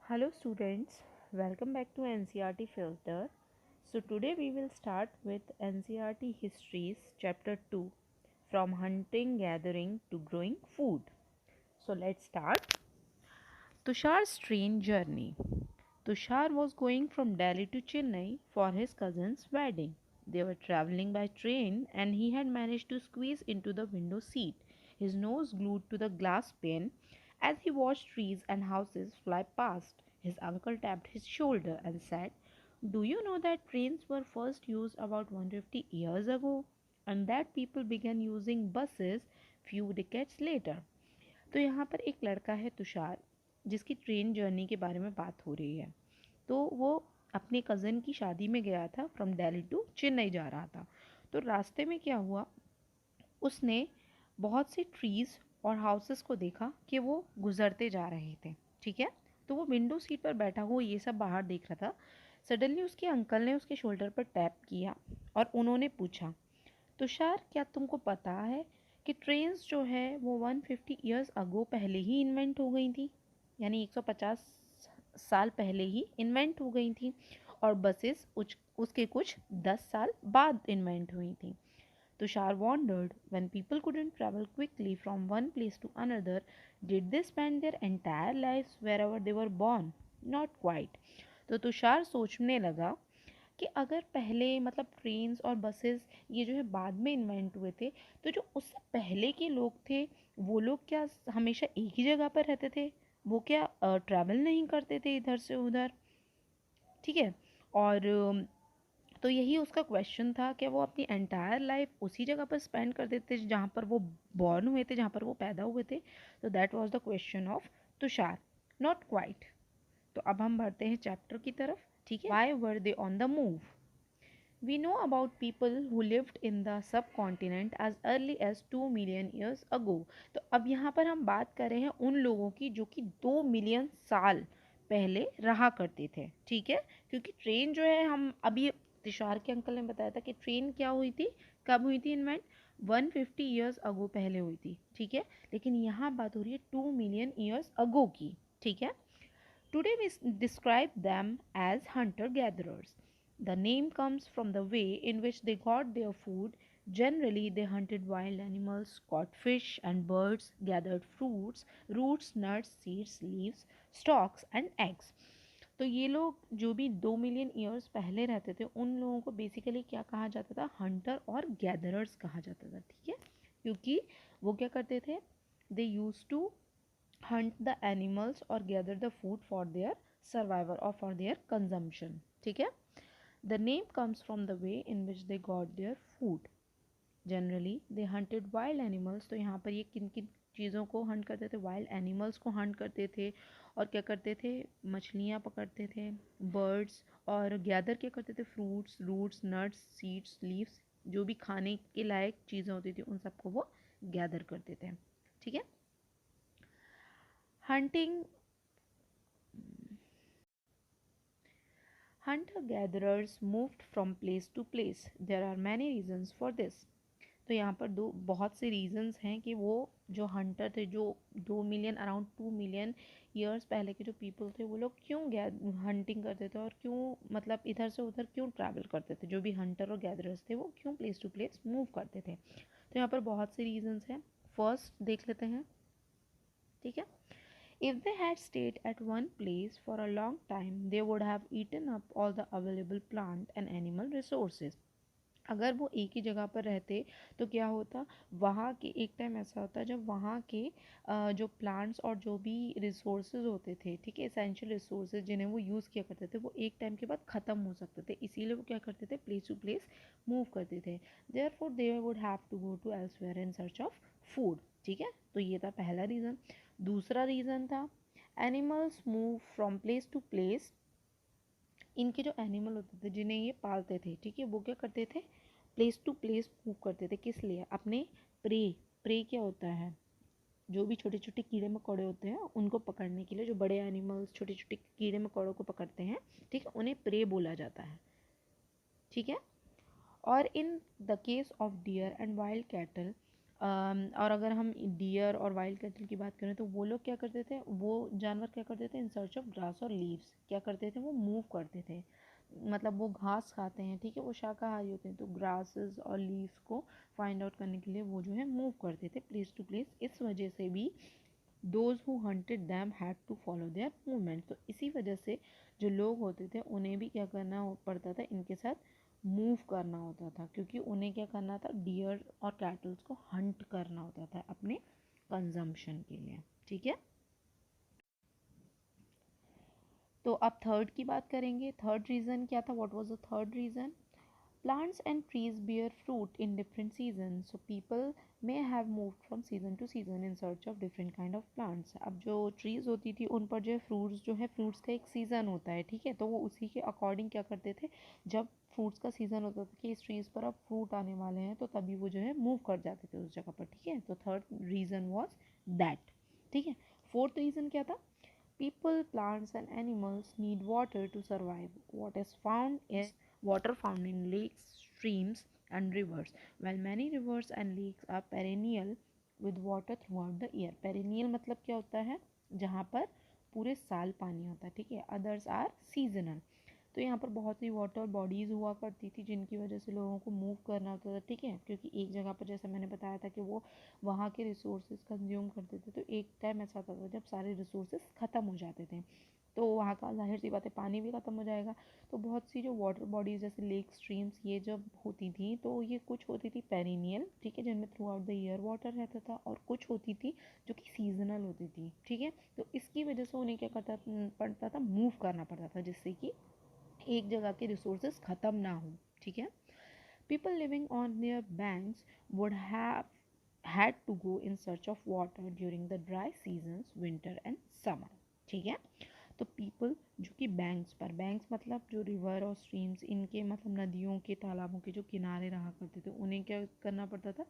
Hello students, welcome back to NCRT Filter. So today we will start with NCRT Histories chapter 2 from hunting gathering to growing food. So let's start. Tushar's train journey. Tushar was going from Delhi to Chennai for his cousin's wedding. They were traveling by train and he had managed to squeeze into the window seat, his nose glued to the glass pane. As he watched trees and houses fly past, his uncle tapped his shoulder and said, "Do you know that trains were first used about 150 years ago and that people began using buses few decades later?" तो यहाँ पर एक लड़का है तुषार जिसकी train journey के बारे में बात हो रही है। तो वो अपने कज़न की शादी में गया था, फ्रॉम दिल्ली टू चेन्नई जा रहा था। तो रास्ते में क्या हुआ, उसने बहुत से ट्रीज़ और हाउसेस को देखा कि वो गुजरते जा रहे थे। ठीक है, तो वो विंडो सीट पर बैठा हुआ ये सब बाहर देख रहा था। सडनली उसके अंकल ने उसके शोल्डर पर टैप किया और उन्होंने पूछा, तुषार क्या तुमको पता है कि ट्रेन्स जो है वो 150 ईयर्स अगो पहले ही इन्वेंट हो गई थी, यानी 150 साल पहले ही इन्वेंट हो गई थी, और बसेस उसके कुछ 10 साल बाद इन्वेंट हुई थी। Tushar wondered, when people couldn't travel quickly from one place to another, did they spend their entire lives wherever they were born? Not quite. तो तुषार सोचने लगा कि अगर पहले मतलब ट्रेन्स और बसेस ये जो है बाद में इन्वेंट हुए थे, तो जो उससे पहले के लोग थे वो लोग क्या हमेशा एक ही जगह पर रहते थे? वो क्या ट्रैवल नहीं करते थे इधर से उधर? ठीक है। और तो यही उसका क्वेश्चन था कि वो अपनी एंटायर लाइफ उसी जगह पर स्पेंड कर देते जहाँ पर वो बॉर्न हुए थे, जहाँ पर वो पैदा हुए थे। तो that was the question of Tushar. Not quite. तो अब हम बढ़ते हैं चैप्टर की तरफ। ठीक है, why were they on the move? We know about people who lived in the subcontinent as early as 2 million years ago. तो अब यहाँ पर हम बात कर रहे हैं उन लोगों की जो कि 2 मिलियन साल पहले रहा करते थे। ठीक है, क्योंकि ट्रेन जो है, हम अभी तुषार के अंकल ने बताया था कि ट्रेन क्या हुई थी, कब हुई थी इन्वेंट? 150 ईयर्स अगो पहले हुई थी। ठीक है, लेकिन यहाँ बात हो रही है 2 मिलियन ईयर्स अगो की। ठीक है, today we describe them as hunter gatherers. The name comes from the way in which they got their food. Generally, they hunted wild animals, caught fish and birds, gathered fruits, roots, nuts, seeds, leaves, stalks and eggs. तो ये लोग जो भी 2 million years पहले रहते थे उन लोगों को बेसिकली क्या कहा जाता था? हंटर और गैदरर्स कहा जाता था। ठीक है, क्योंकि वो क्या करते थे? They used to hunt the animals or gather the food for their survival or for their consumption. ठीक है, the name comes from the way in which they got their food. Generally they hunted wild animals. तो यहाँ पर ये किन किन चीज़ों को हंट करते थे? वाइल्ड एनिमल्स को हंट करते थे, और क्या करते थे? मछलियाँ पकड़ते थे, बर्ड्स, और गैदर क्या करते थे? Fruits, roots, nuts, seeds, leaves, जो भी खाने के लायक चीज़ें होती थी उन सबको वो गैदर करते थे। ठीक है, hunting Hunter gatherers moved from place to place. There are many reasons for this. तो यहाँ पर बहुत से रीजंस हैं कि वो जो हंटर थे, जो 2 मिलियन, अराउंड 2 मिलियन ईयर्स पहले के जो पीपल थे, वो लोग क्यों हंटिंग करते थे और क्यों मतलब इधर से उधर क्यों ट्रैवल करते थे? जो भी हंटर और गैदरर्स थे वो क्यों प्लेस टू प्लेस मूव करते थे? तो यहाँ पर बहुत से रीजंस हैं। फर्स्ट देख लेते हैं। ठीक है, if they had stayed at one place for a long time, they would have eaten up all the available plant and animal resources. अगर वो एक ही जगह पर रहते तो क्या होता? वहाँ के एक टाइम ऐसा होता जब वहाँ के जो प्लांट्स और जो भी रिसोर्सेज होते थे, ठीक है, एसेंशियल रिसोर्सेज जिन्हें वो यूज़ किया करते थे, वो एक टाइम के बाद ख़त्म हो सकते थे। इसीलिए वो क्या करते थे? प्लेस टू प्लेस मूव करते थे। Therefore they would have to go to elsewhere in search of food. ठीक है, तो ये था पहला रीज़न। दूसरा रीज़न था animals move from place to place. इनके जो एनिमल होते थे जिन्हें ये पालते थे, ठीक है, वो क्या करते थे? प्लेस टू प्लेस मूव करते थे। किस लिए? अपने प्रे। प्रे क्या होता है? जो भी छोटे छोटे कीड़े मकोड़े होते हैं उनको पकड़ने के लिए, जो बड़े एनिमल्स छोटे छोटे कीड़े मकोड़ों को पकड़ते हैं, ठीक है, उन्हें प्रे बोला जाता है। ठीक है, और in the case of dear and wild cattle, और अगर हम डियर और वाइल्ड कैटल की बात करें तो वो लोग क्या करते थे, वो जानवर क्या करते थे, इन सर्च ऑफ ग्रास और लीव्स क्या करते थे, वो मूव करते थे, मतलब वो घास खाते हैं, ठीक है, वो शाकाहारी होते हैं, तो ग्रासेस और लीव्स को फाइंड आउट करने के लिए वो जो है मूव करते थे प्लेस टू प्लेस। इस वजह से भी those who hunted them had to follow their movement, तो इसी वजह से जो लोग होते थे उन्हें भी क्या करना पड़ता था, इनके साथ मूव करना होता था, क्योंकि उन्हें क्या करना था, डियर और कैटल्स को हंट करना होता था अपने कंजम्पशन के लिए, ठीक है। तो अब थर्ड की बात करेंगे। थर्ड रीज़न क्या था, what was the third reason? Plants and trees bear fruit in different seasons, so people may have moved from season to season in search of different kind of plants. अब जो trees होती थी उन पर जो है fruits, जो है fruits का एक season होता है, ठीक है, तो वो उसी के according क्या करते थे, जब fruits का season होता था कि इस trees पर अब fruit आने वाले हैं, तो तभी वो जो है move कर जाते थे उस जगह पर, ठीक है। तो थर्ड reason was that, ठीक है। फोर्थ रीज़न क्या था? People, plants, and animals need water to survive. What is found is water found in lakes, streams, and rivers. While many rivers and lakes are perennial with water throughout the year. Perennial मतलब क्या होता है? जहाँ पर पूरे साल पानी होता है, ठीक है। Others are seasonal. तो यहाँ पर बहुत सी वाटर बॉडीज़ हुआ करती थी जिनकी वजह से लोगों को मूव करना होता था, ठीक है, क्योंकि एक जगह पर जैसे मैंने बताया था कि वो वहाँ के रिसोर्सेज कंज्यूम करते थे, तो एक टाइम ऐसा आता था जब सारे रिसोर्सेज ख़त्म हो जाते थे, तो वहाँ का जाहिर सी बात है पानी भी ख़त्म हो जाएगा। तो बहुत सी जो वाटर बॉडीज़ जैसे लेक, स्ट्रीम्स, ये जब होती थी तो ये कुछ होती थी पेरिनियल, ठीक है, जिनमें through out the year water रहता था, और कुछ होती थी जो कि सीजनल होती थी, ठीक है। तो इसकी वजह से उन्हें क्या करता पड़ता था, मूव करना पड़ता था, जिससे कि एक जगह के रिसोर्सेज ख़त्म ना हो, ठीक है। People living on their banks would have had to go in search of water during the dry seasons, winter and summer, ठीक है। तो पीपल जो कि बैंक्स पर, बैंक्स मतलब जो रिवर और स्ट्रीम्स, इनके मतलब नदियों के, तालाबों के जो किनारे रहा करते थे, उन्हें क्या करना पड़ता था,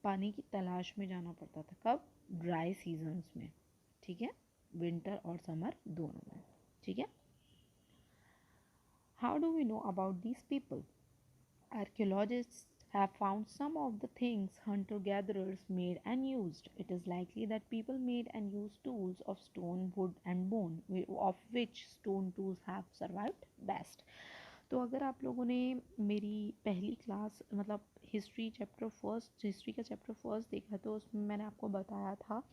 पानी की तलाश में जाना पड़ता था। कब? ड्राई सीजन्स में, ठीक है, विंटर और समर दोनों में, ठीक है। How do we know about these people? Archaeologists have found some of the things hunter gatherers made and used. It is likely that people made and used tools of stone, wood, and bone, of which stone tools have survived best. तो अगर आप लोगों ने मेरी पहली class मतलब history का chapter first देखा, तो उसमें मैंने आपको बताया था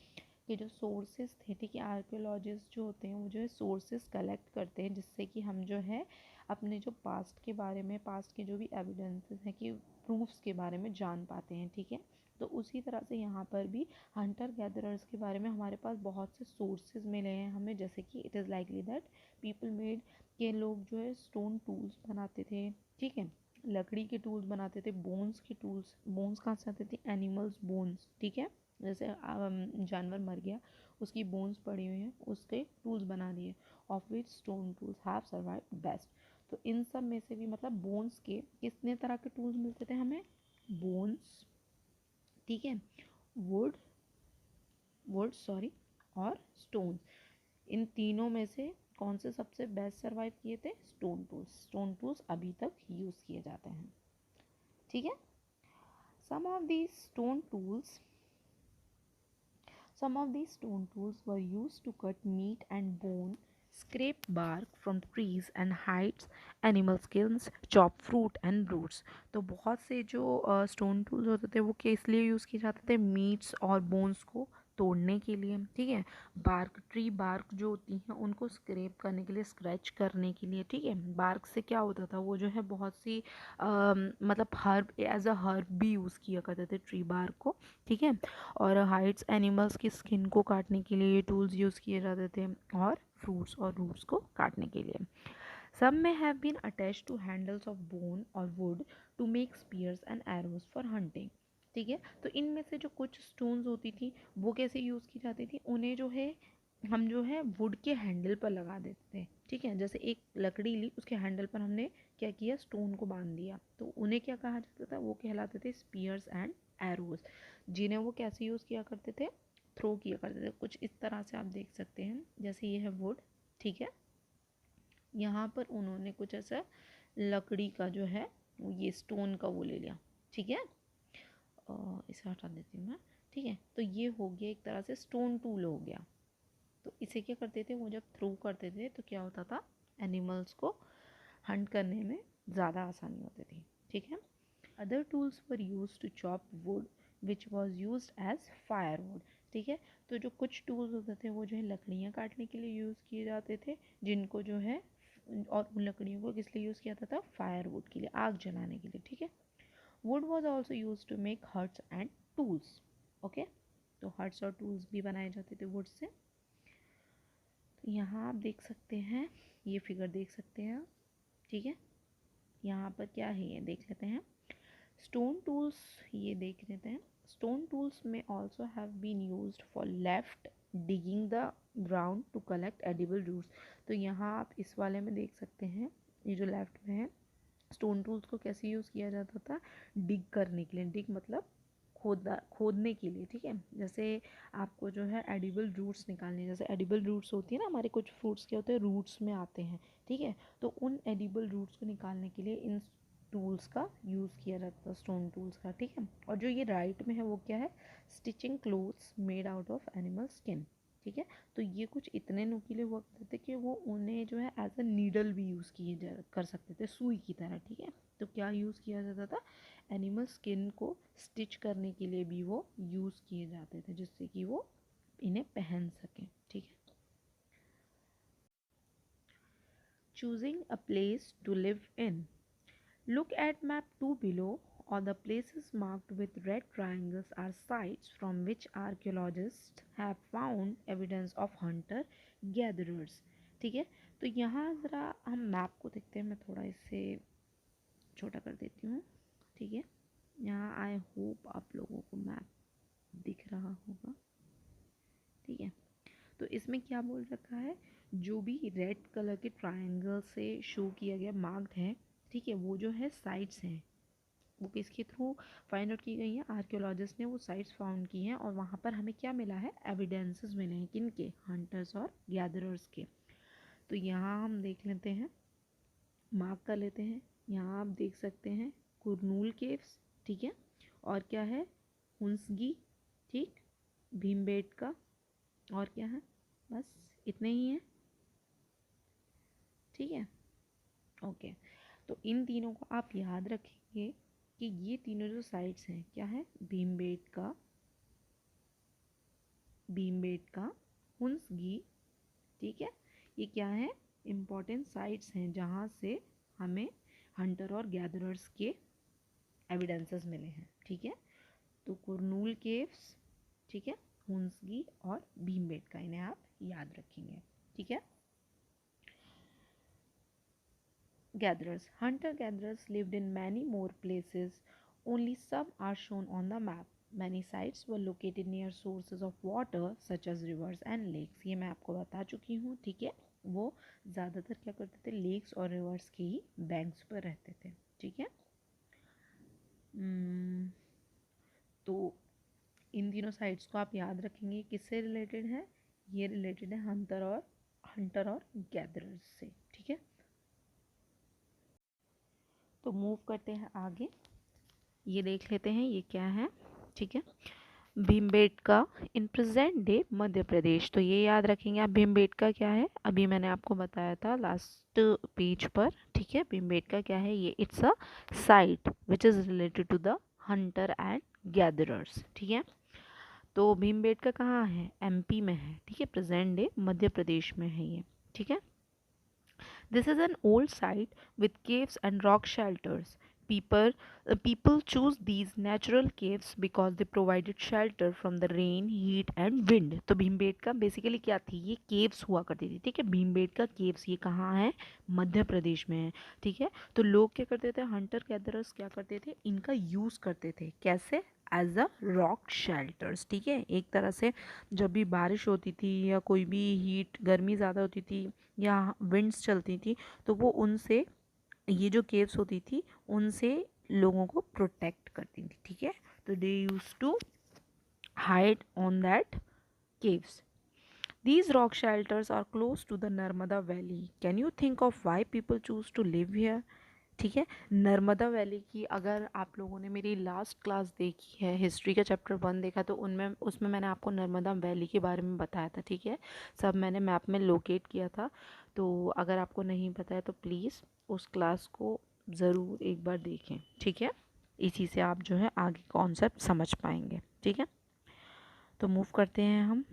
कि जो सोर्सेज थे, ठीक है, आर्कियोलॉजिस्ट जो होते हैं वो जो है सोर्सेज कलेक्ट करते हैं, जिससे कि हम जो है अपने जो पास्ट के बारे में, पास्ट के जो भी एविडेंसेस हैं कि प्रूफ्स के बारे में जान पाते हैं, ठीक है। तो उसी तरह से यहाँ पर भी हंटर गैदरर्स के बारे में हमारे पास बहुत से सोर्सेज मिले हैं हमें, जैसे कि it is likely that people made, के लोग जो है स्टोन टूल्स बनाते थे, ठीक है, लकड़ी के टूल्स बनाते थे, बोन्स के टूल्स, बोन्स कहाँ से आते थे, एनिमल्स बोन्स, ठीक है, जैसे जानवर मर गया, उसकी बोन्स पड़ी हुई हैं, उसके टूल्स बना दिए, of which stone tools have survived best. तो इन सब में से भी मतलब बोन्स के कितने तरह के टूल्स मिलते थे हमें, बोन्स, ठीक है, वुड वुड सॉरी, और स्टोन, इन तीनों में से कौन से सबसे बेस्ट सर्वाइव किए थे, स्टोन टूल्स। स्टोन टूल्स अभी तक यूज़ किए जाते हैं, ठीक है। Some of these stone tools Some of these stone tools were used to cut meat and bone, scrape bark from trees and hides, animal skins, chop fruit and roots. तो बहुत से जो स्टोन टूल्स होते थे वो किस लिए use किए जाते थे, मीट्स और बोन्स को तोड़ने के लिए, ठीक है, बार्क, ट्री बार्क जो होती हैं उनको स्क्रैप करने के लिए, स्क्रैच करने के लिए, ठीक है। बार्क से क्या होता था, वो जो है बहुत सी मतलब हर्ब, एज अ हर्ब भी यूज़ किया करते थे ट्री बार्क को, ठीक है। और हाइड्स, एनिमल्स की स्किन को काटने के लिए ये टूल्स यूज़ किए जाते थे, और फ्रूट्स और रूट्स को काटने के लिए। Some may have been attached to handles of bone or wood to make spears and arrows for hunting, ठीक है। तो इनमें से जो कुछ स्टोन्स होती थी वो कैसे यूज़ की जाती थी, उन्हें जो है हम जो है वुड के हैंडल पर लगा देते थे, ठीक है, जैसे एक लकड़ी ली, उसके हैंडल पर हमने क्या किया, स्टोन को बांध दिया, तो उन्हें क्या कहा जाता था, वो कहलाते थे स्पीयर्स एंड एरोज, जिन्हें वो कैसे यूज़ किया करते थे, थ्रो किया करते थे। कुछ इस तरह से आप देख सकते हैं, जैसे ये है वुड, ठीक है, यहाँ पर उन्होंने कुछ ऐसा लकड़ी का जो है ये स्टोन का वो ले लिया, ठीक है, इसे हटा देती हूँ मैं, ठीक है। तो ये हो गया एक तरह से स्टोन टूल हो गया। तो इसे क्या करते थे, वो जब थ्रो करते थे तो क्या होता था, एनिमल्स को हंट करने में ज़्यादा आसानी होती थी, ठीक है। Other tools were used to chop wood which was used as firewood, ठीक है। तो जो कुछ टूल्स होते थे वो जो है लकड़ियाँ काटने के लिए यूज़ किए जाते थे, जिनको जो है, और उन लकड़ियों को किस लिए यूज़ किया जाता था, फायरवुड के लिए, आग जलाने के लिए, ठीक है। Wood was also used to make huts and tools, okay. तो हट्स और टूल्स भी बनाए जाते थे वुड से। तो यहाँ आप देख सकते हैं, ये फिगर देख सकते हैं आप, ठीक है। यहाँ पर क्या है ये देख लेते हैं। स्टोन टूल्स, ये देख लेते हैं। स्टोन टूल्स में also have been used for left digging the ground to collect edible roots. तो यहाँ आप इस वाले में देख सकते हैं, ये जो लेफ्ट में है, स्टोन टूल्स को कैसे यूज़ किया जाता था, डिग करने के लिए। डिग मतलब खोदने के लिए, ठीक है। जैसे आपको जो है एडिबल रूट्स निकालने, जैसे एडिबल रूट्स होती है ना, हमारे कुछ फ्रूट्स के होते हैं रूट्स में आते हैं, ठीक है। तो उन एडिबल रूट्स को निकालने के लिए इन टूल्स का यूज़ किया जाता है, स्टोन टूल्स का, ठीक है। और जो ये राइट में है वो क्या है, stitching clothes made out of animal skin, ठीक है। तो ये कुछ इतने नुकीले हुआ करते थे कि वो उन्हें जो है एज अ नीडल भी यूज़ किए कर सकते थे, सुई की तरह, ठीक है। तो क्या यूज़ किया जाता था, एनिमल स्किन को स्टिच करने के लिए भी वो यूज़ किए जाते थे, जिससे कि वो इन्हें पहन सकें, ठीक है। Choosing a place to live in, look at map 2 below. All the places marked with red triangles are sites from which archaeologists have found evidence of hunter gatherers, ठीक है। तो यहाँ ज़रा हम मैप को देखते हैं, मैं थोड़ा इसे छोटा कर देती हूँ, ठीक है। यहाँ आई होप आप लोगों को मैप दिख रहा होगा, ठीक है। तो इसमें क्या बोल रखा है, जो भी रेड कलर के ट्रायंगल से शो किया गया मार्क्ड है, ठीक है, वो जो है साइट्स हैं, वो किसके थ्रू फाइंड आउट की गई हैं, आर्कियोलॉजिस्ट ने वो साइट्स फाउंड की हैं, और वहाँ पर हमें क्या मिला है, एविडेंसेस मिले हैं, किनके, हंटर्स और गैदरर्स के। तो यहाँ हम देख लेते हैं, मार्क कर लेते हैं। यहाँ आप देख सकते हैं कुरनूल केव्स, ठीक है, और क्या है, हुंसगी, ठीक, भीमबेटका, और क्या है, बस इतने ही हैं, ठीक है, ओके। तो इन तीनों को आप याद रखेंगे कि ये तीनों जो साइट्स हैं क्या है, भीमबेटका, हुंसगी, ठीक है, ये क्या है, इम्पॉर्टेंट साइट्स हैं जहाँ से हमें हंटर और गैदरर्स के एविडेंसेस मिले हैं, ठीक है। तो कुरनूल केव्स, ठीक है, हुंसगी और भीमबेटका, इन्हें आप याद रखेंगे, ठीक है। Gatherers. Hunter gatherers lived in many more places, only some are shown on the map. Many sites were located near sources of water such as rivers and lakes. ये मैं आपको बता चुकी हूँ, ठीक है। वो ज़्यादातर क्या करते थे, लेक्स और रिवर्स के ही बैंक्स पर रहते थे, ठीक है। तो इन तीनों साइट्स को आप याद रखेंगे, किससे रिलेटेड है, ये रिलेटेड है हंटर और गैदरर्स से, ठीक है। तो मूव करते हैं आगे, ये देख लेते हैं ये क्या है, ठीक है। Bhimbetka in present day Madhya Pradesh, तो ये याद रखेंगे आप, भीमबेटका क्या है, अभी मैंने आपको बताया था लास्ट पेज पर, ठीक है। भीमबेटका क्या है, ये it's a site which is related to the hunter and gatherers, ठीक है। तो भीमबेटका कहाँ है, एमपी में है, ठीक है, प्रेजेंट डे मध्य प्रदेश में है ये, ठीक है। This is an old site with caves and rock shelters. People choose these natural caves because they provided shelter from the rain, heat and wind. तो भीमबेटका बेसिकली क्या थी, ये केव्स हुआ करती थी, ठीक है। भीमबेटका केव्स ये कहाँ है, मध्य प्रदेश में है, ठीक है। तो लोग क्या करते थे, हंटर गैदरर्स क्या करते थे, इनका यूज़ करते थे, कैसे, एज अ रॉक शेल्टर्स, ठीक है। एक तरह से जब भी बारिश होती थी या कोई भी हीट गर्मी ज़्यादा होती थी या विंड्स चलती थी, तो वो उनसे, ये जो केव्स होती थी उनसे लोगों को प्रोटेक्ट करती थी, ठीक है। तो they used to hide on that caves. These rock shelters are close to the Narmada Valley. Can you think of why people choose to live here? ठीक है। नर्मदा वैली की अगर आप लोगों ने मेरी लास्ट क्लास देखी है, हिस्ट्री का चैप्टर 1 देखा, तो उनमें उसमें मैंने आपको नर्मदा वैली के बारे में बताया था। ठीक है, सब मैंने मैप में लोकेट किया था। तो अगर आपको नहीं पता है तो प्लीज़ उस क्लास को ज़रूर एक बार देखें। ठीक है, इसी से आप जो है आगे कॉन्सेप्ट समझ पाएंगे। ठीक है, तो मूव करते हैं हम।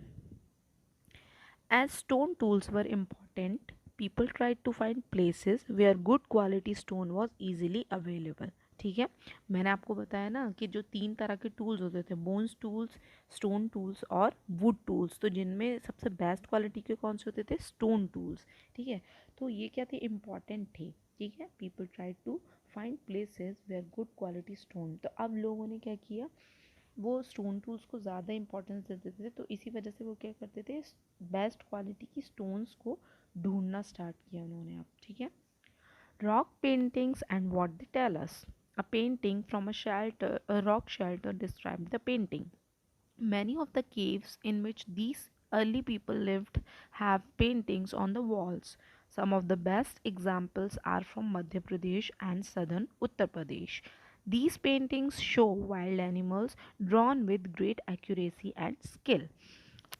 As stone tools were important, people tried to find places where good quality stone was easily available. ठीक है, मैंने आपको बताया ना कि जो 3 तरह के टूल्स होते थे, बोन्स टूल्स, स्टोन टूल्स और वुड टूल्स, तो जिनमें सबसे बेस्ट क्वालिटी के कौन से होते थे? Stone tools. ठीक है, तो ये क्या थे? इम्पॉर्टेंट थे। ठीक है, people try to find places where good quality stone. तो अब लोगों ने क्या किया, वो स्टोन टूल्स को ज़्यादा इंपॉर्टेंस देते थे, तो इसी वजह से वो क्या करते थे, बेस्ट क्वालिटी की स्टोन्स को ढूंढना स्टार्ट किया उन्होंने अब। ठीक है, rock paintings and what they tell us. A painting from a rock shelter describe the painting. Many of the caves in which these early people lived have paintings on the walls. Some of the best examples are from Madhya Pradesh and southern Uttar Pradesh. These paintings show wild animals drawn with great accuracy and skill.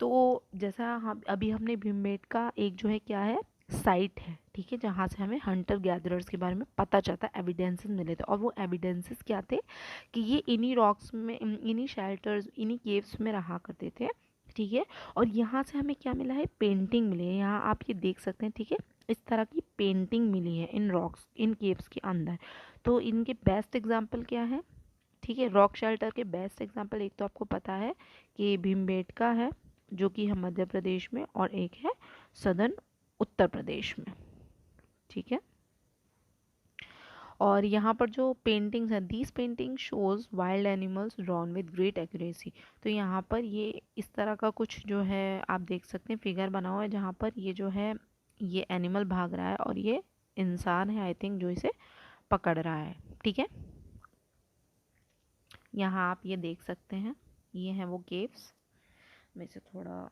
तो जैसा हम अभी हमने भीमबेटका एक जो है क्या है, साइट है। ठीक है, जहाँ से हमें हंटर गैदरर्स के बारे में पता चलता, एविडेंसेस मिले थे। और वो एविडेंसेस क्या थे कि ये इन्हीं रॉक्स में, इन्हीं शेल्टर्स, इन्हीं केव्स में रहा करते थे। ठीक है, और यहाँ से हमें क्या मिला है? पेंटिंग मिली है। यहाँ आप ये देख सकते हैं। ठीक है, इस तरह की पेंटिंग मिली है इन रॉक्स, इन केव्स के अंदर। तो इनके बेस्ट एग्जाम्पल क्या है? ठीक है, रॉक शेल्टर के बेस्ट एग्जाम्पल एक तो आपको पता है कि भीमबेटका है, जो कि है मध्य प्रदेश में, और एक है सदर्न उत्तर प्रदेश में। ठीक है, और यहाँ पर जो पेंटिंग्स हैं, these painting shows wild animals drawn with great accuracy. तो यहाँ पर ये इस तरह का कुछ जो है आप देख सकते हैं, फिगर बना हुआ है, जहाँ पर ये जो है ये एनिमल भाग रहा है और ये इंसान है आई थिंक जो इसे पकड़ रहा है। ठीक है, यहाँ आप ये देख सकते हैं, ये हैं वो केव्स में से थोड़ा,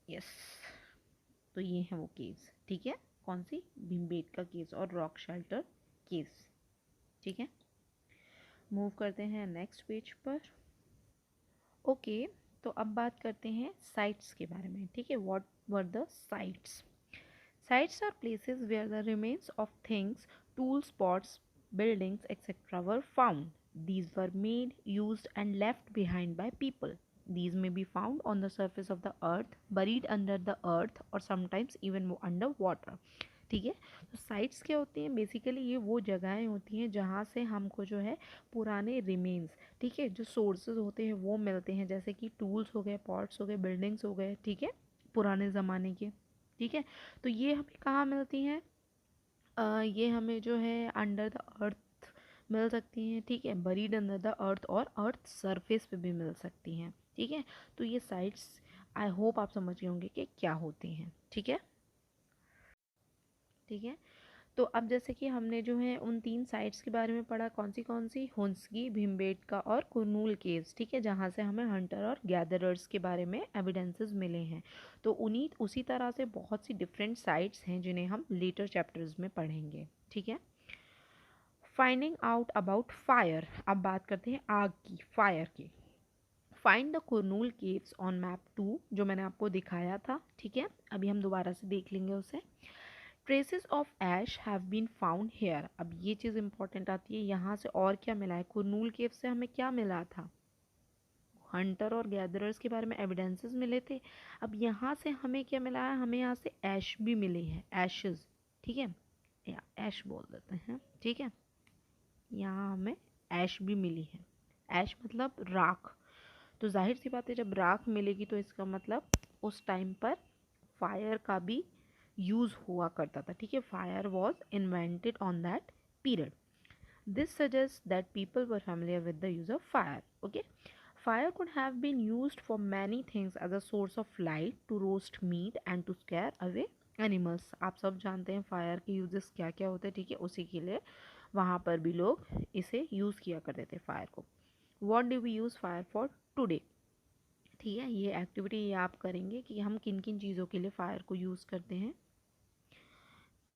यस, तो ये हैं वो केव्स। ठीक है, कौन सी? भीमबेटका केव्स और रॉक शेल्टर केव्स। ठीक है, मूव करते हैं नेक्स्ट पेज पर। ओके, तो अब बात करते हैं साइट्स के बारे में। ठीक है, what were the sites? Sites are places where the remains of things, tool spots, buildings, etc. were found. These were made, used, and left behind by people. These may be found on the surface of the earth, buried under the earth, or sometimes even under water. ठीक है, तो sites क्या होती हैं? Basically ये वो जगहें होती हैं जहाँ से हमको जो है पुराने रिमेन्स, ठीक है, जो सोर्सेज होते हैं वो मिलते हैं, जैसे कि टूल्स हो गए, पॉट्स हो गए, बिल्डिंग्स हो गए। ठीक है, पुराने ज़माने के। ठीक है, तो ये हमें कहाँ मिलती हैं? ये हमें जो है अंडर द अर्थ मिल सकती हैं। ठीक है, बरीड अंडर द अर्थ और अर्थ सरफेस पे भी मिल सकती हैं। ठीक है, तो ये साइट्स आई होप आप समझ गए होंगे कि क्या होती हैं। ठीक है, ठीक है, तो अब जैसे कि हमने जो है उन 3 साइट्स के बारे में पढ़ा, कौन सी? हुंसगी, भीमबेटका और कुरनूल केव्स। ठीक है, जहाँ से हमें हंटर और गैदरर्स के बारे में एविडेंसेस मिले हैं। तो उन्हीं उसी तरह से बहुत सी डिफरेंट साइट्स हैं जिन्हें हम लेटर चैप्टर्स में पढ़ेंगे। ठीक है, फाइंडिंग आउट अबाउट फायर। अब बात करते हैं आग की, फायर की। Find the Kurnool caves on map 2, जो मैंने आपको दिखाया था। ठीक है, अभी हम दोबारा से देख लेंगे उसे। Traces of ash have been found here. अब ये चीज़ इंपॉर्टेंट आती है, यहाँ से और क्या मिला है? कुरनूल केव से हमें क्या मिला था? हंटर और गैदरर्स के बारे में एविडेंसेस मिले थे। अब यहाँ से हमें क्या मिला है? हमें यहाँ से ऐश भी मिली है, एशेस। ठीक है, या ऐश बोल देते हैं। ठीक है, यहाँ हमें ऐश भी मिली है। ऐश मतलब राख। तो जाहिर सी बात है, जब राख मिलेगी तो इसका मतलब उस टाइम पर फायर का भी यूज़ हुआ करता था। ठीक है, fire was invented on that period. This suggest that people were familiar with the use of fire. Okay, fire could have been used for many things as a source of light, to roast meat and to scare away animals. आप सब जानते हैं fire के uses क्या क्या होते हैं। ठीक है, उसी के लिए वहाँ पर भी लोग इसे यूज़ किया करते थे फायर को। What do we use fire for today? ठीक है, ये एक्टिविटी ये आप करेंगे कि हम किन किन चीज़ों के लिए फ़ायर को यूज़ करते हैं।